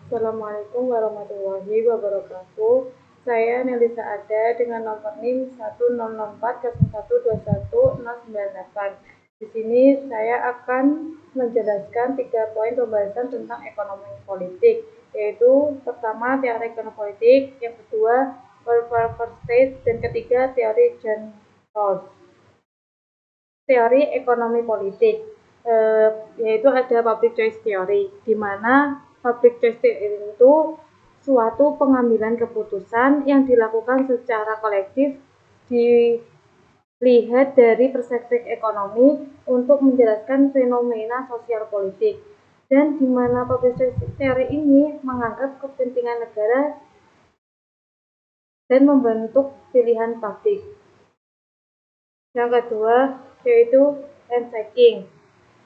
Assalamualaikum warahmatullahi wabarakatuh. Saya Nelisa Ada dengan nomor NIM 10040121098. Di sini saya akan menjelaskan 3 poin pembahasan tentang ekonomi politik, yaitu pertama teori ekonomi politik, yang kedua welfare state, dan ketiga teori John Rawls. Teori ekonomi politik, yaitu ada public choice theory, di mana public choice theory itu suatu pengambilan keputusan yang dilakukan secara kolektif dilihat dari perspektif ekonomi untuk menjelaskan fenomena sosial politik, dan di mana public choice theory ini menganggap kepentingan negara dan membentuk pilihan publik. Yang kedua yaitu ransaking.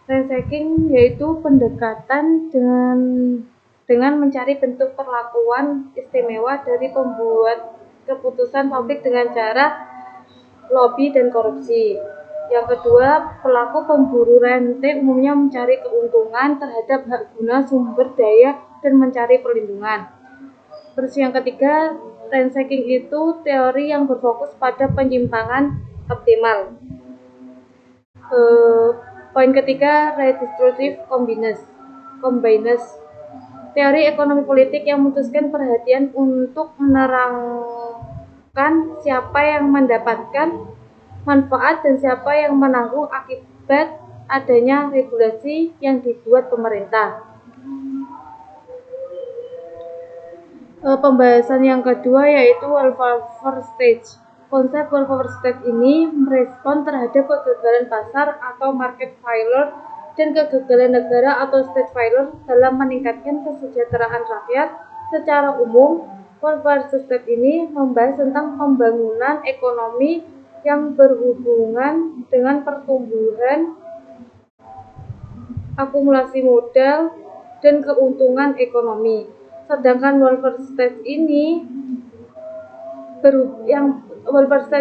Ransaking yaitu pendekatan dengan mencari bentuk perlakuan istimewa dari pembuat keputusan publik dengan cara lobby dan korupsi. Yang kedua, pelaku pemburu rente umumnya mencari keuntungan terhadap hak guna sumber daya dan mencari perlindungan. Terus yang ketiga, ransaking itu teori yang berfokus pada penyimpangan optimal. Poin ketiga, redistributive combiners. Teori ekonomi politik yang memutuskan perhatian untuk menerangkan siapa yang mendapatkan manfaat dan siapa yang menanggung akibat adanya regulasi yang dibuat pemerintah. Pembahasan yang kedua yaitu welfare state. Konsep welfare state ini merespon terhadap kegagalan pasar atau market failure dan kegagalan negara atau state failure dalam meningkatkan kesejahteraan rakyat secara umum. Welfare state ini membahas tentang pembangunan ekonomi yang berhubungan dengan pertumbuhan, akumulasi modal, dan keuntungan ekonomi. Sedangkan welfare state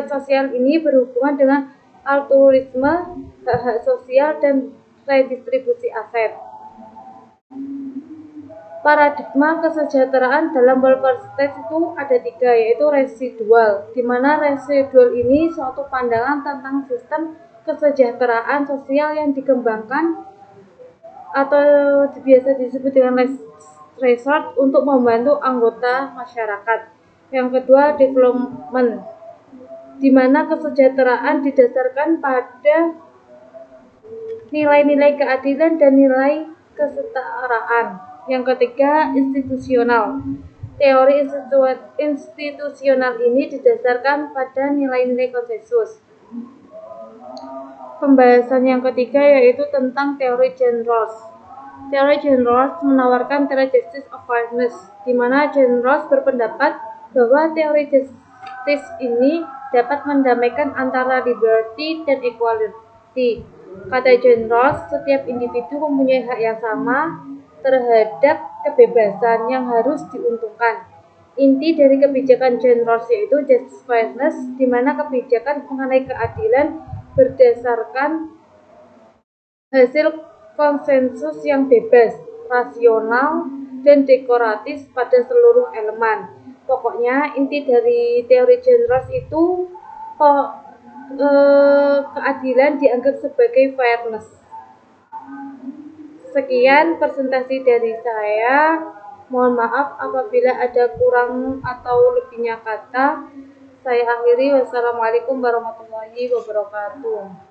sosial ini berhubungan dengan altruisme, hak-hak sosial, dan redistribusi aset. Paradigma kesejahteraan dalam welfare state itu ada 3, yaitu residual, di mana residual ini suatu pandangan tentang sistem kesejahteraan sosial yang dikembangkan atau biasa disebut dengan resort untuk membantu anggota masyarakat. Yang kedua, development, di mana kesejahteraan didasarkan pada nilai-nilai keadilan dan nilai kesetaraan. Yang ketiga, institusional. Teori institusional ini didasarkan pada nilai-nilai konsensus. Pembahasan yang ketiga yaitu tentang teori John Rawls. Teori John Rawls menawarkan teori justice of fairness, di mana John Rawls berpendapat bahwa teori justice ini dapat mendamaikan antara liberty dan equality. Kata John Rawls, setiap individu mempunyai hak yang sama terhadap kebebasan yang harus diuntungkan. Inti dari kebijakan John Rawls yaitu justice fairness, di mana kebijakan mengenai keadilan berdasarkan hasil konsensus yang bebas, rasional, dan dekoratif pada seluruh elemen. Pokoknya inti dari teori John Rawls itu keadilan dianggap sebagai fairness. Sekian presentasi dari saya. Mohon maaf apabila ada kurang atau lebihnya kata. Saya akhiri. Wassalamualaikum warahmatullahi wabarakatuh.